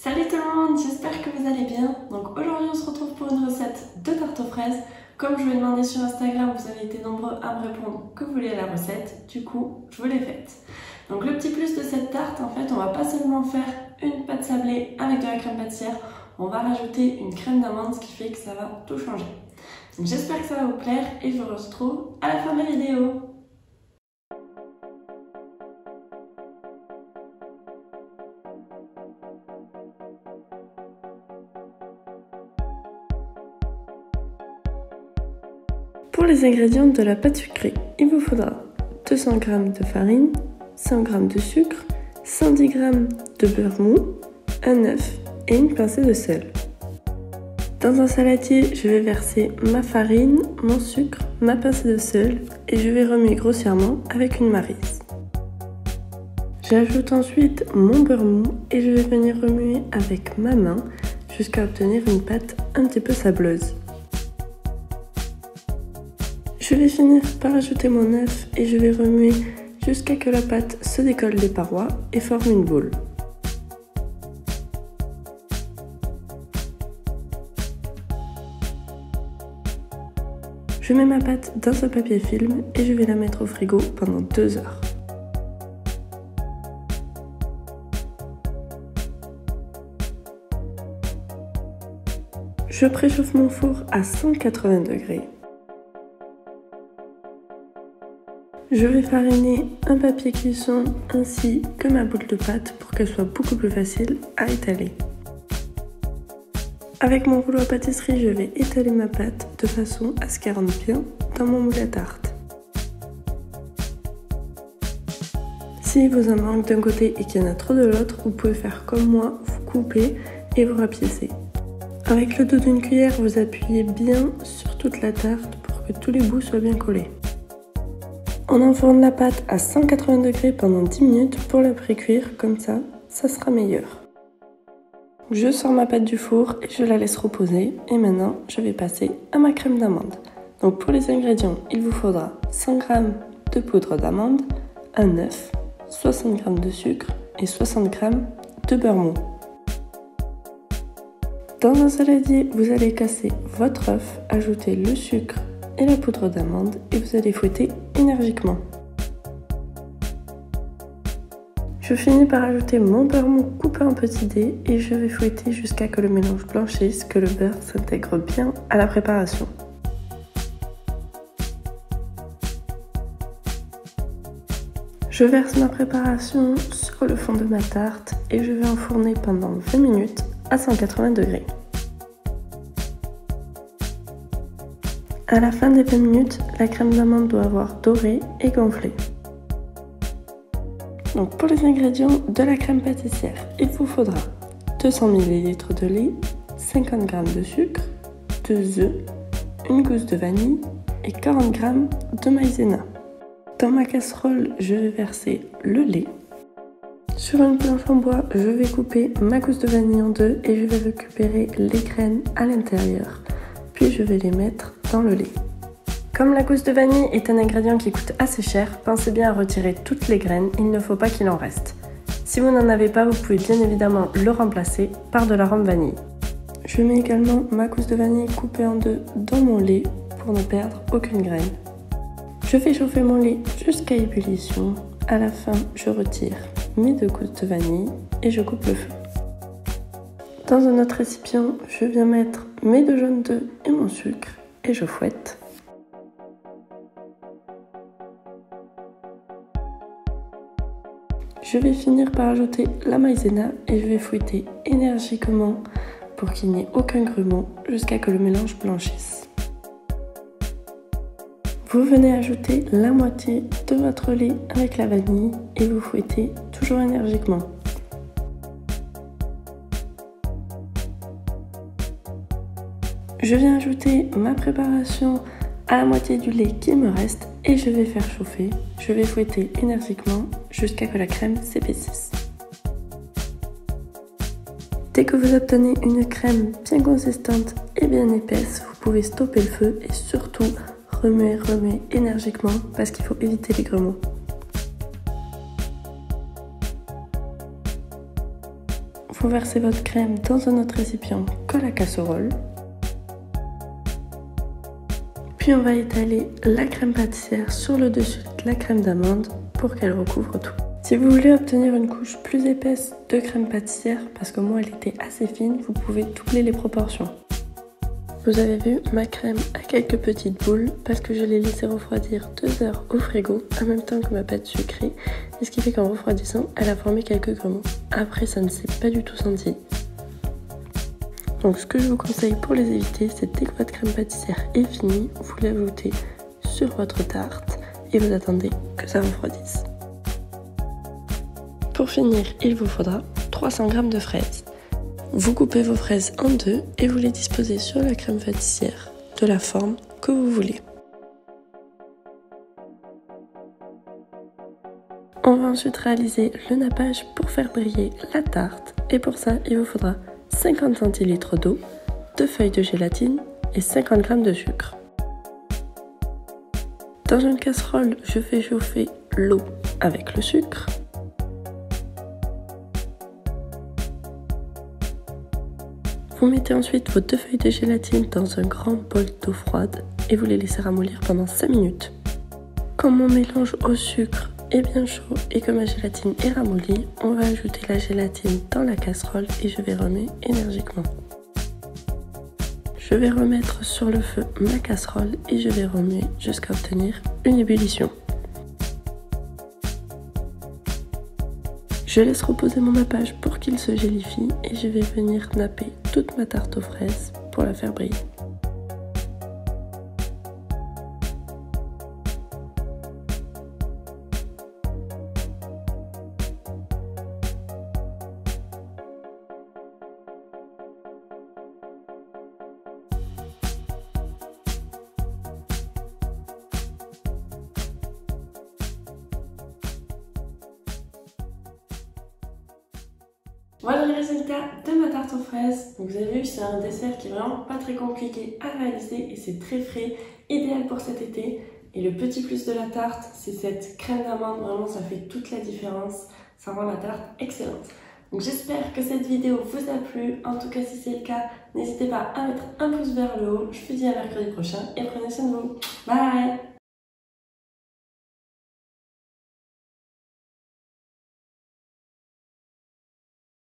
Salut tout le monde, j'espère que vous allez bien. Donc aujourd'hui on se retrouve pour une recette de tarte aux fraises. Comme je vous l'ai demandé sur Instagram, vous avez été nombreux à me répondre que vous vouliez la recette. Du coup, je vous l'ai faite. Donc le petit plus de cette tarte, en fait, on va pas seulement faire une pâte sablée avec de la crème pâtissière, on va rajouter une crème d'amande, ce qui fait que ça va tout changer. Donc j'espère que ça va vous plaire et je vous retrouve à la fin de la vidéo. Pour les ingrédients de la pâte sucrée, il vous faudra 200 g de farine, 100 g de sucre, 110 g de beurre mou, un œuf et une pincée de sel. Dans un saladier, je vais verser ma farine, mon sucre, ma pincée de sel et je vais remuer grossièrement avec une maryse. J'ajoute ensuite mon beurre mou et je vais venir remuer avec ma main jusqu'à obtenir une pâte un petit peu sableuse. Je vais finir par ajouter mon œuf et je vais remuer jusqu'à ce que la pâte se décolle des parois et forme une boule. Je mets ma pâte dans un papier film et je vais la mettre au frigo pendant 2 heures. Je préchauffe mon four à 180 degrés. Je vais fariner un papier cuisson ainsi que ma boule de pâte pour qu'elle soit beaucoup plus facile à étaler. Avec mon rouleau à pâtisserie, je vais étaler ma pâte de façon à ce qu'elle rentre bien dans mon moule à tarte. Si vous en manque d'un côté et qu'il y en a trop de l'autre, vous pouvez faire comme moi, vous coupez et vous rapiécez. Avec le dos d'une cuillère, vous appuyez bien sur toute la tarte pour que tous les bouts soient bien collés. On enfourne la pâte à 180 degrés pendant 10 minutes pour la pré-cuire, comme ça sera meilleur. Je sors ma pâte du four et je la laisse reposer et maintenant je vais passer à ma crème d'amande. Donc pour les ingrédients, il vous faudra 100 g de poudre d'amande, un œuf, 60 g de sucre et 60 g de beurre mou. Dans un saladier, vous allez casser votre œuf, ajouter le sucre et la poudre d'amande et vous allez fouetter énergiquement. Je finis par ajouter mon beurre mou coupé en petits dés et je vais fouetter jusqu'à ce que le mélange blanchisse, que le beurre s'intègre bien à la préparation. Je verse ma préparation sur le fond de ma tarte et je vais enfourner pendant 20 minutes à 180 degrés. À la fin des 20 minutes, la crème d'amande doit avoir doré et gonflé. Donc pour les ingrédients de la crème pâtissière, il vous faudra 200 ml de lait, 50 g de sucre, 2 œufs, une gousse de vanille et 40 g de maïzena. Dans ma casserole, je vais verser le lait. Sur une planche en bois, je vais couper ma gousse de vanille en deux et je vais récupérer les graines à l'intérieur. Puis je vais les mettre dans le lait. Comme la gousse de vanille est un ingrédient qui coûte assez cher, pensez bien à retirer toutes les graines, il ne faut pas qu'il en reste. Si vous n'en avez pas, vous pouvez bien évidemment le remplacer par de l'arôme vanille. Je mets également ma gousse de vanille coupée en deux dans mon lait pour ne perdre aucune graine. Je fais chauffer mon lait jusqu'à ébullition. À la fin, je retire mes 2 gousses de vanille et je coupe le feu. Dans un autre récipient, je viens mettre mes 2 jaunes d'œufs et mon sucre et je fouette. Je vais finir par ajouter la maïzena et je vais fouetter énergiquement pour qu'il n'y ait aucun grumeau jusqu'à ce que le mélange blanchisse. Vous venez ajouter la moitié de votre lait avec la vanille et vous fouettez toujours énergiquement. Je viens ajouter ma préparation à la moitié du lait qui me reste et je vais faire chauffer. Je vais fouetter énergiquement jusqu'à ce que la crème s'épaississe. Dès que vous obtenez une crème bien consistante et bien épaisse, vous pouvez stopper le feu et surtout remuer énergiquement parce qu'il faut éviter les grumeaux. vous versez votre crème dans un autre récipient que la casserole. Puis on va étaler la crème pâtissière sur le dessus de la crème d'amande pour qu'elle recouvre tout. Si vous voulez obtenir une couche plus épaisse de crème pâtissière, parce que moi elle était assez fine, vous pouvez doubler les proportions. Vous avez vu, ma crème a quelques petites boules parce que je l'ai laissée refroidir 2 heures au frigo en même temps que ma pâte sucrée, et ce qui fait qu'en refroidissant, elle a formé quelques grumeaux. Après, ça ne s'est pas du tout senti. Donc ce que je vous conseille pour les éviter, c'est dès que votre crème pâtissière est finie, vous l'ajoutez sur votre tarte et vous attendez que ça refroidisse. Pour finir, il vous faudra 300 g de fraises. Vous coupez vos fraises en deux et vous les disposez sur la crème pâtissière de la forme que vous voulez. On va ensuite réaliser le nappage pour faire briller la tarte et pour ça, il vous faudra 50 centilitres d'eau, 2 feuilles de gélatine et 50 g de sucre. Dans une casserole, je fais chauffer l'eau avec le sucre. Vous mettez ensuite vos 2 feuilles de gélatine dans un grand bol d'eau froide et vous les laissez ramollir pendant 5 minutes. Quand mon mélange au sucre est bien chaud et que ma gélatine est ramollie, on va ajouter la gélatine dans la casserole et je vais remuer énergiquement. Je vais remettre sur le feu ma casserole et je vais remuer jusqu'à obtenir une ébullition. Je laisse reposer mon nappage pour qu'il se gélifie et je vais venir napper toute ma tarte aux fraises pour la faire briller. Voilà le résultat de ma tarte aux fraises. Donc vous avez vu, c'est un dessert qui est vraiment pas très compliqué à réaliser et c'est très frais, idéal pour cet été. Et le petit plus de la tarte, c'est cette crème d'amande, vraiment ça fait toute la différence, ça rend la tarte excellente. Donc j'espère que cette vidéo vous a plu, en tout cas si c'est le cas, n'hésitez pas à mettre un pouce vers le haut. Je vous dis à mercredi prochain et prenez soin de vous. Bye!